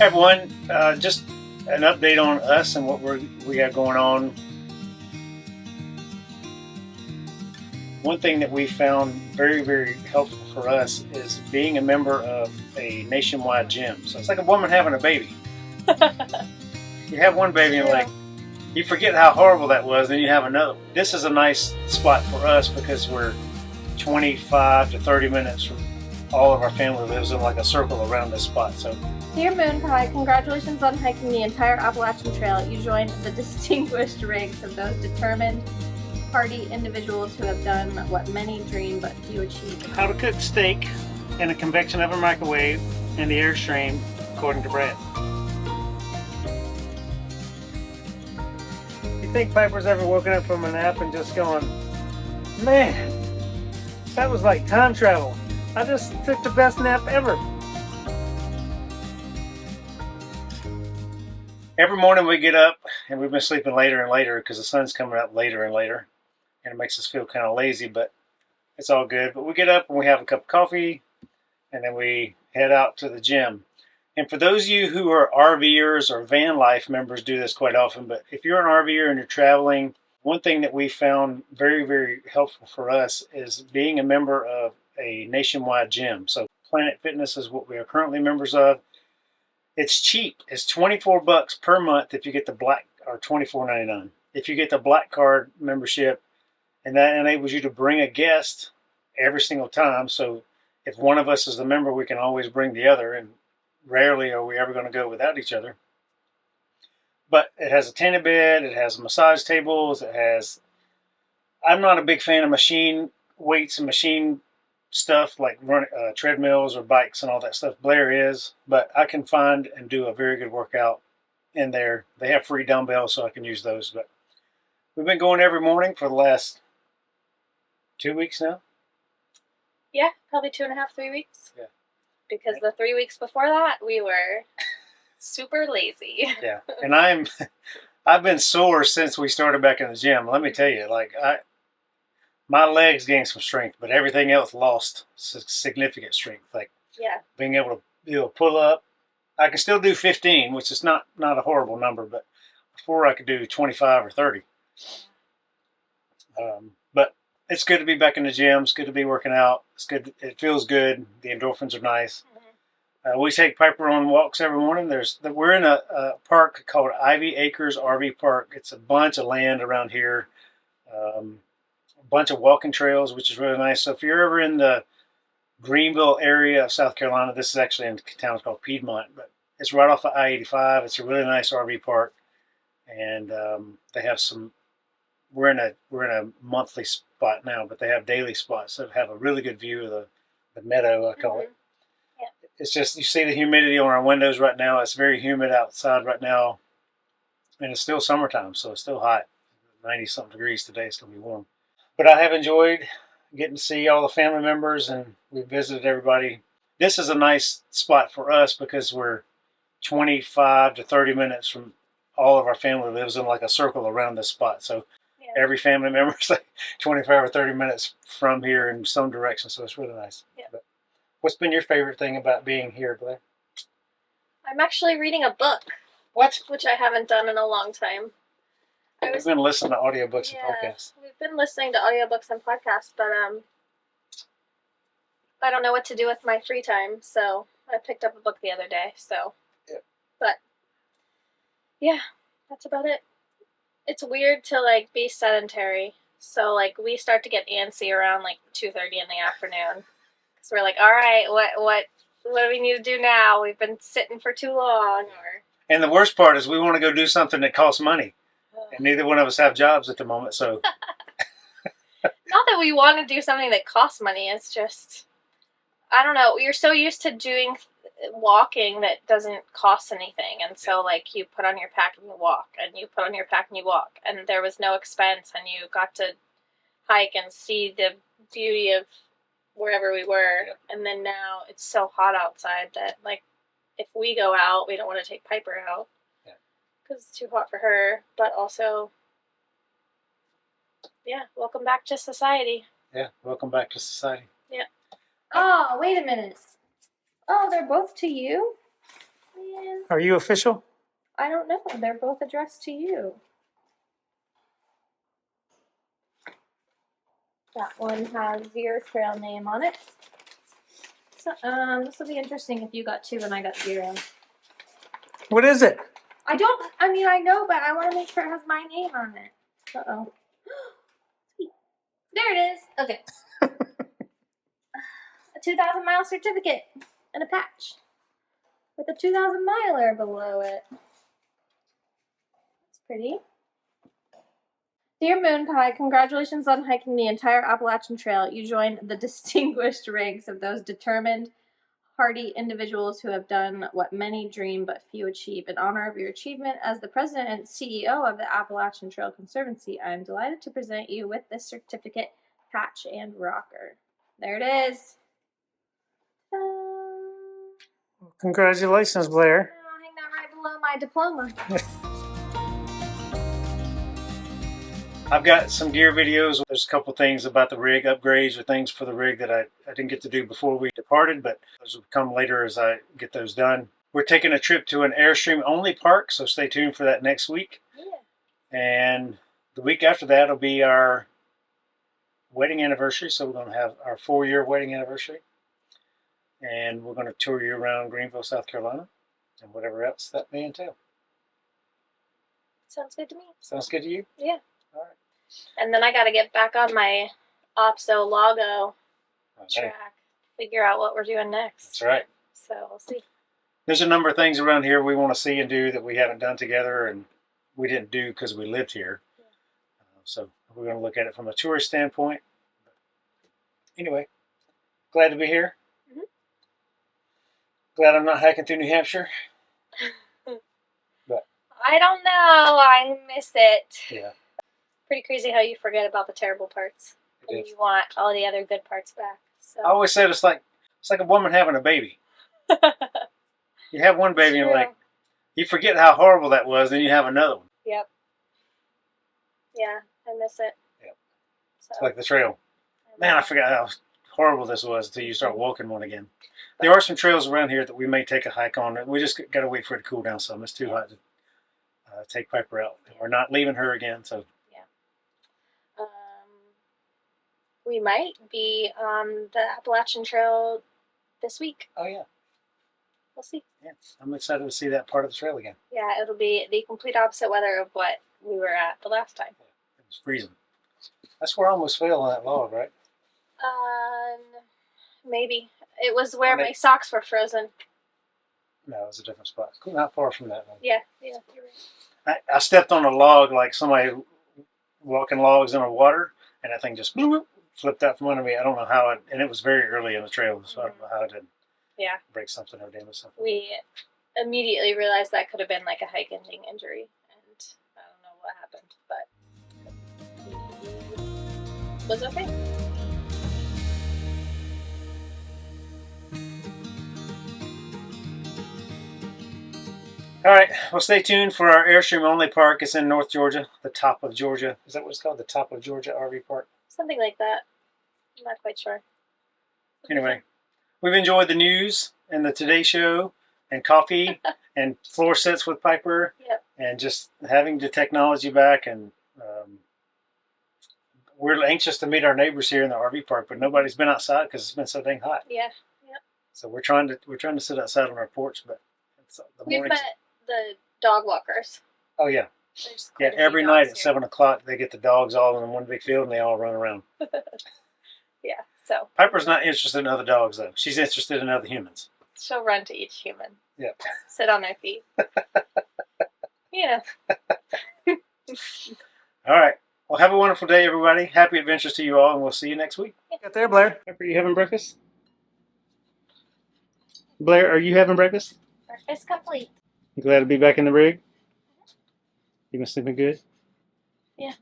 Hey everyone, just an update on us and what we have going on. One thing that we found very helpful for us is being a member of a nationwide gym. So it's like a woman having a baby. You have one baby and like you forget how horrible that was, then you have another. This is a nice spot for us because we're 25 to 30 minutes from all of our family lives in like a circle around this spot. So dear Moon Pie, congratulations on hiking the entire Appalachian Trail. You joined the distinguished ranks of those determined hardy individuals who have done what many dream but few achieve. How to cook steak in a convection oven microwave in the Airstream, according to Brad. You think Piper's ever woken up from a nap and just going, man, that was like time travel. I just took the best nap ever. Every morning we get up, and we've been sleeping later and later because the sun's coming up later and later, and it makes us feel kind of lazy, but it's all good. But we get up and we have a cup of coffee, and then we head out to the gym. And for those of you who are RVers or van life members, do this quite often, but if you're an RVer and you're traveling, one thing that we found very helpful for us is being a member of a nationwide gym. So Planet Fitness is what we are currently members of. It's cheap. It's $24 per month if you get the black, or $24.99 if you get the black card membership, and that enables you to bring a guest every single time. So if one of us is the member, we can always bring the other, and rarely are we ever going to go without each other. But it has a tanning bed, it has massage tables, it has... I'm not a big fan of machine weights and machine stuff like treadmills or bikes and all that stuff. Blair is, but I can find and do a very good workout in there. They have free dumbbells, so I can use those. But we've been going every morning for the last 2 weeks now. Yeah, probably 2.5, 3 weeks. Yeah. Because the 3 weeks before that, we were super lazy. Yeah, and I've been sore since we started back in the gym. Let me tell you, like my legs gained some strength, but everything else lost significant strength. Like being able to pull up. I can still do 15, which is not a horrible number, but before I could do 25 or 30. But it's good to be back in the gym. It's good to be working out. It's good. It feels good. The endorphins are nice. We take Piper on walks every morning. We're in a park called Ivy Acres RV Park. It's a bunch of land around here. A bunch of walking trails, which is really nice. So if you're ever in the Greenville area of South Carolina, this is actually in a town called Piedmont, but it's right off of I-85. It's a really nice RV park, and they have some. We're in a monthly spot now, but they have daily spots that have a really good view of the meadow, I call it. Yeah. It's just, you see the humidity on our windows right now. It's very humid outside right now, and it's still summertime, so it's still hot. 90-something degrees today. It's going to be warm. But I have enjoyed getting to see all the family members, and we visited everybody. This is a nice spot for us because we're 25 to 30 minutes from all of our family lives in like a circle around this spot. So every family member is like 25 or 30 minutes from here in some direction. So it's really nice. Yeah. But what's been your favorite thing about being here, Blair? I'm actually reading a book. What? Which I haven't done in a long time. We've been listening to audiobooks and podcasts. We've been listening to audiobooks and podcasts, but I don't know what to do with my free time, so I picked up a book the other day. So, but yeah, that's about it. It's weird to like be sedentary. So like we start to get antsy around like 2:30 in the afternoon, because we're like, all right, what do we need to do now? We've been sitting for too long. And the worst part is we want to go do something that costs money. And neither one of us have jobs at the moment, so... Not that we want to do something that costs money, it's just... I don't know, you're so used to doing walking that doesn't cost anything, and so, like, you put on your pack and you walk, and you put on your pack and you walk, and there was no expense, and you got to hike and see the beauty of wherever we were, and then now it's so hot outside that, like, if we go out, we don't want to take Piper out. Because it's too hot for her, but also, welcome back to society. Yeah, welcome back to society. Yeah. Oh, wait a minute. Oh, they're both to you? Ryan. Are you official? I don't know. They're both addressed to you. That one has your trail name on it. So, this will be interesting if you got 2 and I got 0. What is it? I know, but I want to make sure it has my name on it. Uh-oh. There it is. Okay. A 2,000 mile certificate and a patch with a 2,000 miler below it. That's pretty. Dear Moon Pie, congratulations on hiking the entire Appalachian Trail. You joined the distinguished ranks of those determined, hardy individuals who have done what many dream but few achieve. In honor of your achievement as the president and CEO of the Appalachian Trail Conservancy, I am delighted to present you with this certificate, patch, and rocker. There it is. Congratulations, Blair. I'll hang that right below my diploma. I've got some gear videos. There's a couple things about the rig, upgrades or things for the rig that I didn't get to do before we departed, but those will come later as I get those done. We're taking a trip to an Airstream only park, so stay tuned for that next week. Yeah. And the week after that will be our wedding anniversary, so we're going to have our 4-year wedding anniversary. And we're going to tour you around Greenville, South Carolina, and whatever else that may entail. Sounds good to me. Sounds good to you? Yeah. All right. And then I got to get back on my Opso Lago track, figure out what we're doing next. That's right. So we'll see. There's a number of things around here we want to see and do that we haven't done together, and we didn't do because we lived here. Yeah. So we're going to look at it from a tourist standpoint. Anyway, glad to be here. Mm-hmm. Glad I'm not hiking through New Hampshire. But I don't know. I miss it. Yeah. Pretty crazy how you forget about the terrible parts. And you want all the other good parts back. So. I always said it's like a woman having a baby. You have one baby and like you forget how horrible that was, then you have another one. Yep. Yeah, I miss it. Yep. So, it's like the trail. Man, I forgot how horrible this was until you start walking one again. There are some trails around here that we may take a hike on. We just got to wait for it to cool down some. It's too hot to take Piper out. We're not leaving her again, so. We might be on the Appalachian Trail this week. Oh, yeah. We'll see. Yeah, I'm excited to see that part of the trail again. Yeah, it'll be the complete opposite weather of what we were at the last time. Yeah, it was freezing. That's where I almost fell on that log, right? Maybe. It was where my socks were frozen. No, it was a different spot. Not far from that one. Yeah, you're right. I stepped on a log like somebody walking logs in the water, and that thing just flipped out from under me. I don't know how and it was very early in the trail, so I don't know how it did. Yeah. Break something or damage something. We immediately realized that could have been like a hike-ending injury, and I don't know what happened, but it was okay. All right, well, stay tuned for our Airstream only park. It's in North Georgia, the top of Georgia. Is that what it's called? The top of Georgia RV Park? Something like that. I'm not quite sure. Anyway, we've enjoyed the news and the Today Show and coffee and floor sets with Piper. Yep. And just having the technology back. And we're anxious to meet our neighbors here in the RV park, but nobody's been outside because it's been so dang hot. Yeah. Yep. So we're trying to sit outside on our porch, but we've met the dog walkers. Oh yeah. Yeah, every night at 7 o'clock they get the dogs all in one big field and they all run around. Yeah, so. Piper's not interested in other dogs though. She's interested in other humans. She'll run to each human. Yeah. Sit on their feet. Yeah. All right. Well, have a wonderful day, everybody. Happy adventures to you all, and we'll see you next week. Got there, Blair. Piper, you having breakfast? Blair, are you having breakfast? Breakfast complete. You glad to be back in the rig? You been sleeping good? Yeah.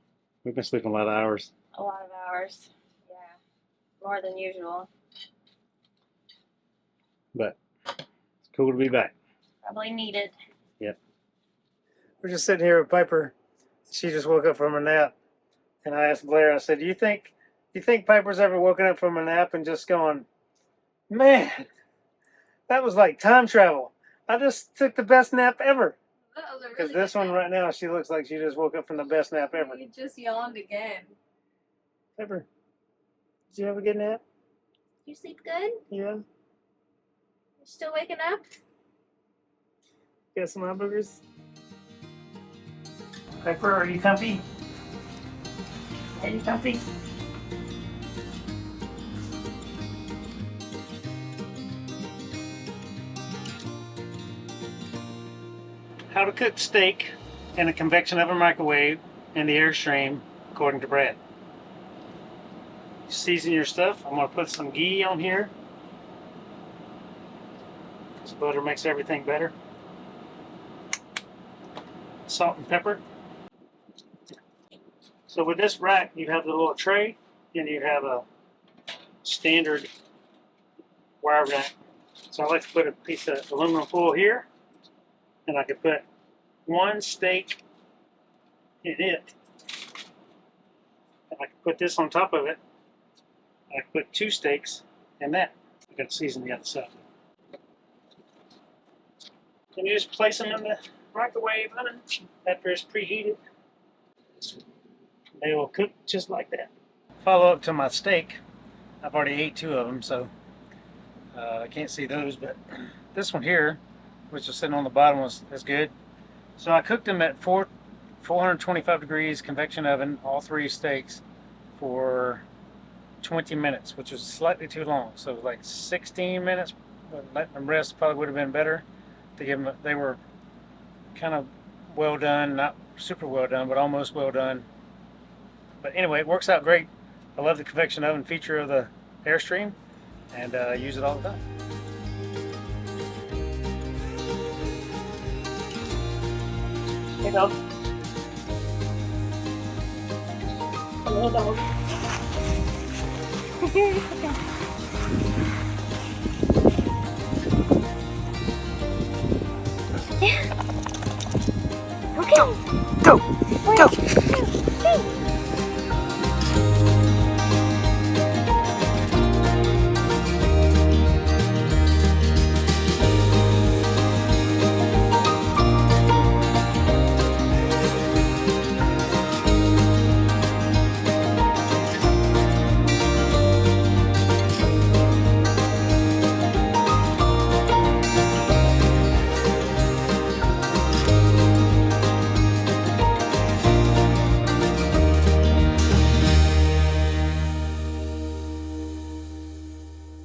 We've been sleeping a lot of hours. A lot of hours. Yeah. More than usual. But it's cool to be back. Probably needed. Yep. We're just sitting here with Piper. She just woke up from a nap. And I asked Blair, I said, do you think Piper's ever woken up from a nap and just going, man, that was like time travel. I just took the best nap ever. That was a Because really this good one nap. right now, she looks like she just woke up from the best nap ever. You just yawned again. Pepper, did you have a good nap? You sleep good? Yeah. You still waking up? Got some hamburgers? Pepper, are you comfy? Are you comfy? How to cook steak in a convection oven microwave in the Airstream, according to Brad. Season your stuff. I'm going to put some ghee on here. This butter makes everything better. Salt and pepper. So with this rack, you have the little tray, and you have a standard wire rack. So I like to put a piece of aluminum foil here, and I could put one steak in it. And I could put this on top of it. I could put 2 steaks in that. I'm going to season the other side. And you just place them in the microwave oven after it's preheated. They will cook just like that. Follow up to my steak. I've already ate 2 of them, so I can't see those, but this one here, which is sitting on the bottom, is good. So I cooked them at 425 degrees convection oven, all 3 steaks, for 20 minutes, which was slightly too long. So it was like 16 minutes, but letting them rest probably would have been better. To give them, they were kind of well done, not super well done, but almost well done. But anyway, it works out great. I love the convection oven feature of the Airstream, and use it all the time. Hey dog. Hello dog. Okay. Go!